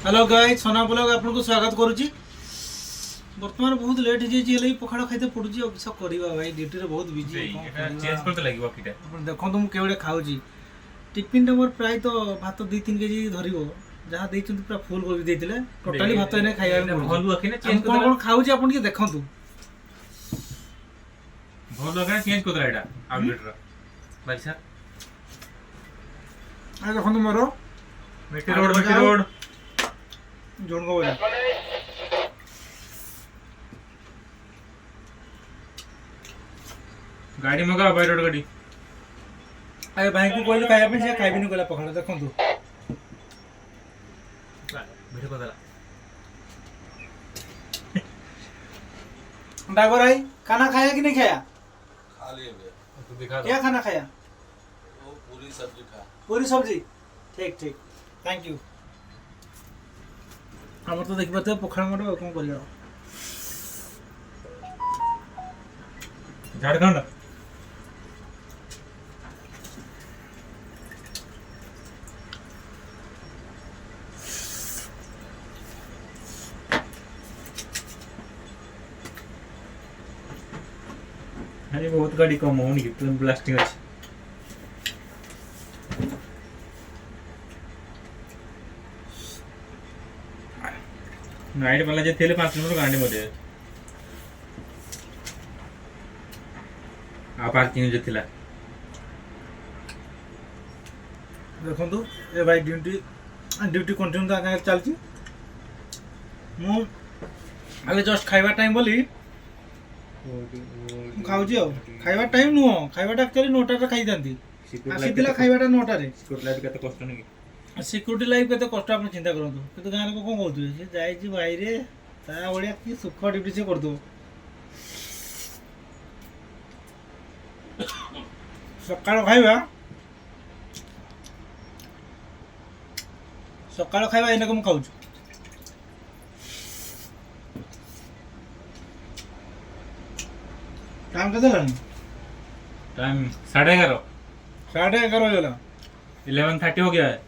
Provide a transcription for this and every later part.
Hello guys सोना blog आपको स्वागत करुच्ची। बर्तमान बहुत लेट हो पखाड़ खाइते पड़ुची किस करवा भाई ड्यूटी रे बहुत बिजी चेंज करते लागो किटा देखो तो मुझे खाऊँ टिफिन टा मोर प्राय तो भात 2-3 केजी धरिबो जहाँ देइछन पूरा फुल कर देइतिले टोटली भात एने खाइबा भल हुआ कि ना चेंज कोन कोन खाऊँ आपन के देखंतु भल हुआ कि चेंज करते एटा आउटलेट रो भाई सर आ देखंतु मोरो मेटी रोड जोन को बोला गाड़ी मगा बाय रोड गाड़ी अरे भाई को कहले खाइबा पे से खाइबिनी कहला पखाड़ देखंतु भिड़ को दला डागर आई खाना खाया कि नहीं खाया? खा लिए भैया। तू दिखा क्या खाना खाया? वो पूरी सब्जी खा। पूरी सब्जी ठीक ठीक थैंक यू। हमर तो देखि पाते पखाड़ मडो कोन करिया झारखंड अरे बहुत गाड़ी कम होनी कि तुम ब्लास्टिंग अछि नाइट वाला जे थेले 5 नंबर गाड़ी मध्ये आ पार्किंग जे थिला देखंतु ए भाई ड्यूटी कंटिन्यू तो आगे चलची मु आगे जस्ट खाइबा टाइम बोली खाऊची आ खाइबा टाइम नु खाइबाटा एक्चुअली 9टा रे खाइ जानती आसीतिला खाइबाटा 9टा रे सिक्योरिटी लाइट कते कष्ट नहीं सिक्यूरिटी लाइफ केते कष्ट आपण चिंता करंतु किंतु गां लोक कोन कहउथि से जाईची भाई रे ता ओळिया की सुख ड्यूटी से करदो सकाळ खाइबा एने कम खाऊछ काम कते लानी टाइम 11:30 11:30 हो गया 11:30 हो गया है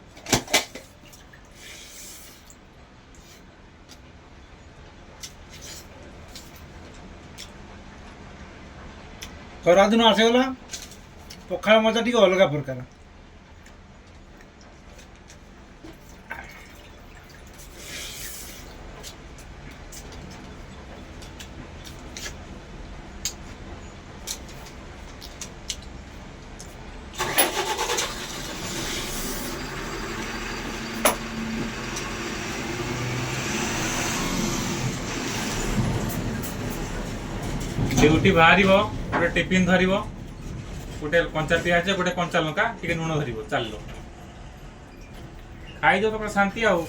खरा दिन आसेगला पखाड़ मजा टी अलग प्रकार ड्यूटी बाहर गोटे टिफिन धर गोटे कंचा पिज गोटे कंचा लंका टे लुण धर चल खाई जो तो शांति आउ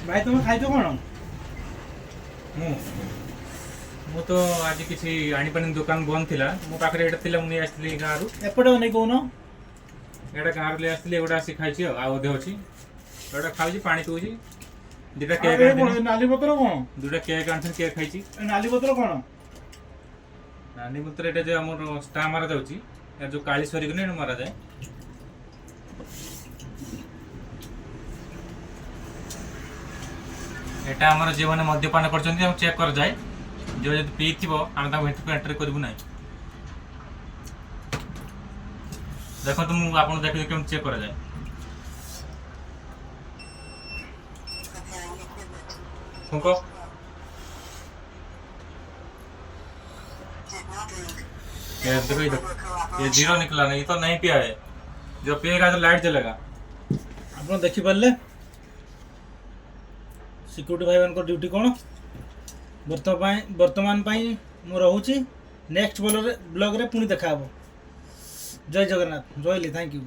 भाई तुम खाई कौन मु तो आज किसी आनीपानी दुकान बंद थिला मो पाखरे एटा थिला मुनी आस्थिली गाँ रु एपटे नहीं कौन एटा गाँ रु ले आस्थिली एगोटा आसी खाइछि आ ओधे अछि एटा खाउछि पानी पिउछि दुटा केक आनी नाली पत्र कौन दुटा केक आनथन केक खाइछि नाली पत्र कौन नानी पुत्र एटा जो हमर स्टा मारा जाउछि या जो काली सरी गने मारा जाय एटा हमर जीवन मद्यपान करछन्ती हम चेक कर जाय जो जदि पी थिबो हम ता भेट एंट्री करबु नै देखो तुम आपन देखि केम चेक कर जाय तुमको ये देखो ये जीरो निकला नहीं तो नहीं पिया है जो पिएगा तो लाइट जलेगा आप देखी पारे सिक्यूरिटी भाई मान ड्यूटी कौन वर्तमान मु रोची नेक्स्ट ब्लॉग रे पुणी देखा जय जगन्नाथ जय थैंक यू।